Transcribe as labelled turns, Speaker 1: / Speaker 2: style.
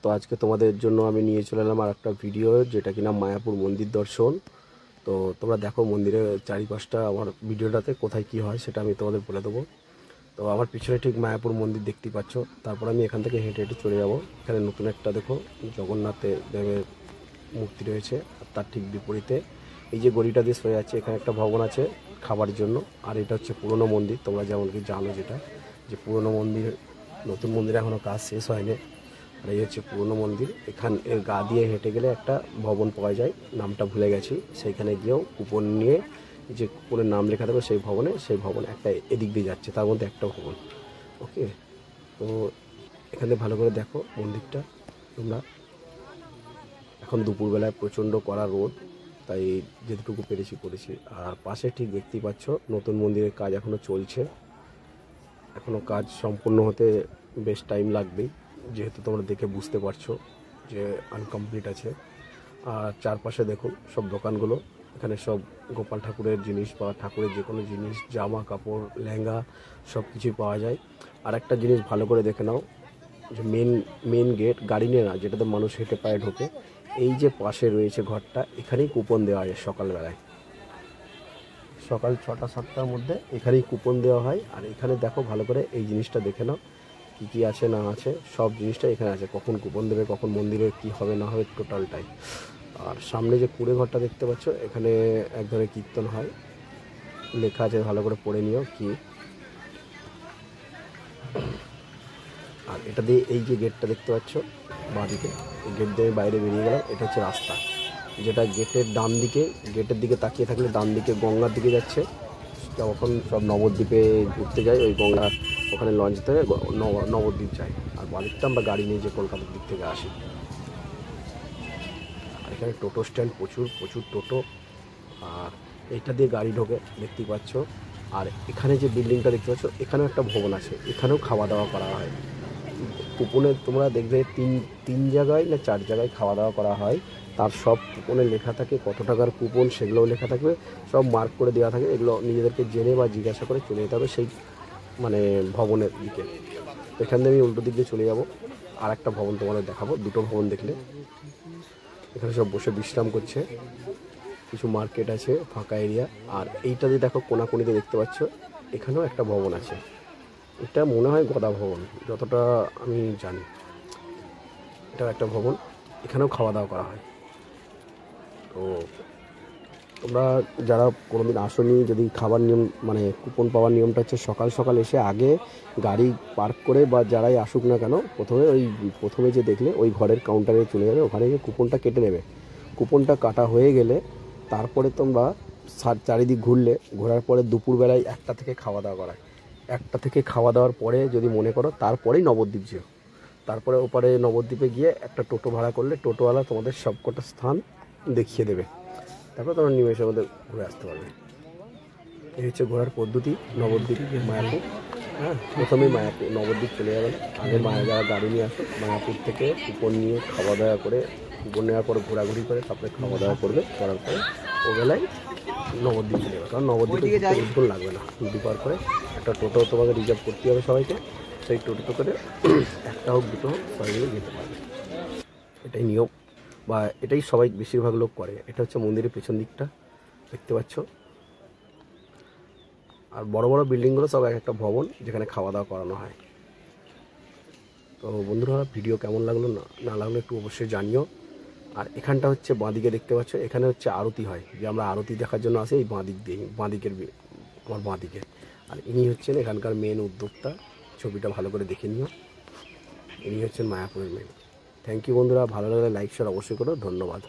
Speaker 1: তো আজকে তোমাদের জন্য আমি নিয়ে চলে এলাম আর একটা ভিডিও, যেটা কিনা মায়াপুর মন্দির দর্শন। তো তোমরা দেখো মন্দিরের চারিপাশটা, আমার ভিডিওটাতে কোথায় কি হয় সেটা আমি তোমাদের বলে দেবো। তো আমার পিছনে ঠিক মায়াপুর মন্দির দেখতেই পাচ্ছ। তারপর আমি এখান থেকে হেঁটে হেঁটে চলে যাব। এখানে নতুন একটা দেখো জগন্নাথের দেবের মূর্তি রয়েছে, আর তার ঠিক বিপরীতে এই যে গলিটা দিয়ে সরে যাচ্ছে, এখানে একটা ভবন আছে খাবারের জন্য। আর এটা হচ্ছে পুরনো মন্দির, তোমরা যেমন কি জানো যেটা যে পুরনো মন্দির, নতুন মন্দিরে এখনও কাজ শেষ হয়নি। আর এই হচ্ছে পুরনো মন্দির। এখান এর গা দিয়ে হেঁটে গেলে একটা ভবন পাওয়া যায়, নামটা ভুলে গেছি। সেইখানে গিয়েও কুপন নিয়ে যে কুপনের নাম লেখা থাকবে সেই ভবন একটা এদিক দিয়ে যাচ্ছে, তার মধ্যে একটা ভবন। ওকে, তো এখানে ভালো করে দেখো মন্দিরটা তোমরা। এখন দুপুরবেলায় প্রচণ্ড কড়া রোদ, তাই যেটুকু পেরেছি করেছি। আর পাশে ঠিক দেখতেই পাচ্ছ নতুন মন্দিরের কাজ এখনও চলছে। এখনও কাজ সম্পূর্ণ হতে বেশ টাইম লাগবেই, যেহেতু তোমরা দেখে বুঝতে পারছো যে আনকমপ্লিট আছে। আর চারপাশে দেখুন সব দোকানগুলো, এখানে সব গোপাল ঠাকুরের জিনিস বা ঠাকুরের যে কোনো জিনিস, জামা কাপড়, লেহেঙ্গা সব কিছুই পাওয়া যায়। আর একটা জিনিস ভালো করে দেখে নাও, যে মেন গেট গাড়ি নিয়ে না, যেটাতে মানুষ হেঁটে পায়ে ঢোকে, এই যে পাশে রয়েছে ঘরটা, এখানেই কুপন দেওয়া যায় সকালবেলায়। সকাল 6টা-7টার মধ্যে এখানেই কুপন দেওয়া হয়। আর এখানে দেখো ভালো করে এই জিনিসটা দেখে নাও, কী কী আছে না আছে, সব জিনিসটা এখানে আছে। কখন কুপন দেবে, কখন মন্দিরে কী হবে না হবে, টোটালটাই। আর সামনে যে কুড়ে ঘরটা দেখতে পাচ্ছ, এখানে এক ধরনের কীর্তন হয়, লেখা আছে, ভালো করে পড়ে নিও কি। আর এটা দিয়ে এই যে গেটটা দেখতে পাচ্ছ বাঁদিকে, এই গেট দিয়ে আমি বাইরে বেরিয়ে গেলাম। এটা হচ্ছে রাস্তা, যেটা গেটের ডান দিকে, গেটের দিকে তাকিয়ে থাকলে ডান দিকে গঙ্গার দিকে যাচ্ছে। যখন সব নবদ্বীপে ঘুরতে যাই, ওই গঙ্গা ওখানে লঞ্চ থেকে নবদ্বীপ যাই। আর বাদিকটা আমরা গাড়ি নিয়ে যে কলকাতার দিক থেকে আসি। আর এখানে টোটো স্ট্যান্ড, প্রচুর প্রচুর টোটো। আর এইটা দিয়ে গাড়ি ঢোকে দেখতেই পাচ্ছ। আর এখানে যে বিল্ডিংটা দেখতে পাচ্ছ, এখানেও একটা ভবন আছে, এখানেও খাওয়া দাওয়া করা হয়। কুপনে তোমরা দেখবে তিন জায়গায় না 4 জায়গায় খাওয়া দাওয়া করা হয়। তার সব কুপনে লেখা থাকে কত টাকার কুপন, সেগুলোও লেখা থাকবে, সব মার্ক করে দেওয়া থাকে। এগুলো নিজেদেরকে জেনে বা জিজ্ঞাসা করে চলে যেতে হবে সেই মানে ভবনের দিকে। এখান থেকে আমি উল্টো দিক দিয়ে চলে যাব। আর একটা ভবন তোমাদের দেখাবো, দুটো ভবন দেখলে। এখানে সব বসে বিশ্রাম করছে, কিছু মার্কেট আছে, ফাঁকা এরিয়া। আর এইটা দিয়ে দেখো কোনাকুনিতে দেখতে পাচ্ছ, এখানেও একটা ভবন আছে। এটা মনে হয় গদা ভবন, যতটা আমি জানি এটাও একটা ভবন, এখানেও খাওয়া দাওয়া করা হয়। তো তোমরা যারা কোনোদিন আসোনি, যদি খাবার নিয়ম মানে কুপন পাওয়ার নিয়মটা হচ্ছে সকাল সকাল এসে আগে গাড়ি পার্ক করে বা যারাই আসুক না কেন, প্রথমে যে দেখলে ওই ঘরের কাউন্টারে চলে যাবে, ওখানে গিয়ে কুপনটা কেটে নেবে। কুপনটা কাটা হয়ে গেলে তারপরে তোমরা চারিদিক ঘোরার পরে দুপুরবেলায় 1টা থেকে খাওয়া দাওয়া করায়। 1টা থেকে খাওয়া দাওয়ার পরে যদি মনে করো তারপরেই নবদ্বীপ যেও। তারপরে ওপারে নবদ্বীপে গিয়ে একটা টোটো ভাড়া করলে টোটোওয়ালা তোমাদের সবকটা স্থান দেখিয়ে দেবে, তারপর তোমরা নিমেষের মধ্যে ঘুরে আসতে পারবে। এই হচ্ছে ঘোরার পদ্ধতি নবদ্বীপ মায়াপুর। হ্যাঁ, প্রথমেই মায়াপুর নবদ্বীপ চলে যাবেন। আগে যারা গাড়ি নিয়ে আসো, মায়াপুর থেকে কুপন নিয়ে খাওয়া দাওয়া করে, কুপন নেওয়ার পরে ঘোরাঘুরি করে তারপরে খাওয়া দাওয়া করবে। করার পরে ওবেলায় নবদ্বীপ চলে যাবে, কারণ নবদ্বীপে বেশিক্ষণ লাগবে না। দুপার করে একটা টোটো তোমাকে রিজার্ভ করতে হবে সবাইকে, সেই টোটোতে করে 1টা হোক 2টো হোক সবাই মিলে যেতে পারবে। এটাই নিয়ম, বা এটাই সবাই বেশিরভাগ লোক করে। এটা হচ্ছে মন্দিরের পেছন দিকটা দেখতে পাচ্ছ। আর বড় বড় বিল্ডিংগুলো সব একটা ভবন, যেখানে খাওয়া দাওয়া করানো হয়। তো বন্ধুরা, ভিডিও কেমন লাগলো না লাগলো একটু অবশ্যই জানিও। আর এখানটা হচ্ছে বাঁদিকে দেখতে পাচ্ছ, এখানে হচ্ছে আরতি হয়, যে আমরা আরতি দেখার জন্য আসি এই বাঁদিকের আমার বাঁদিকে। আর ইনি হচ্ছেন এখানকার মেন উদ্যোক্তা, ছবিটা ভালো করে দেখে নিও। ইনি হচ্ছেন মায়াপুরের মেন। থ্যাংক ইউ বন্ধুরা, ভালো লাগলে লাইক শেয়ার অবশ্যই করো। ধন্যবাদ।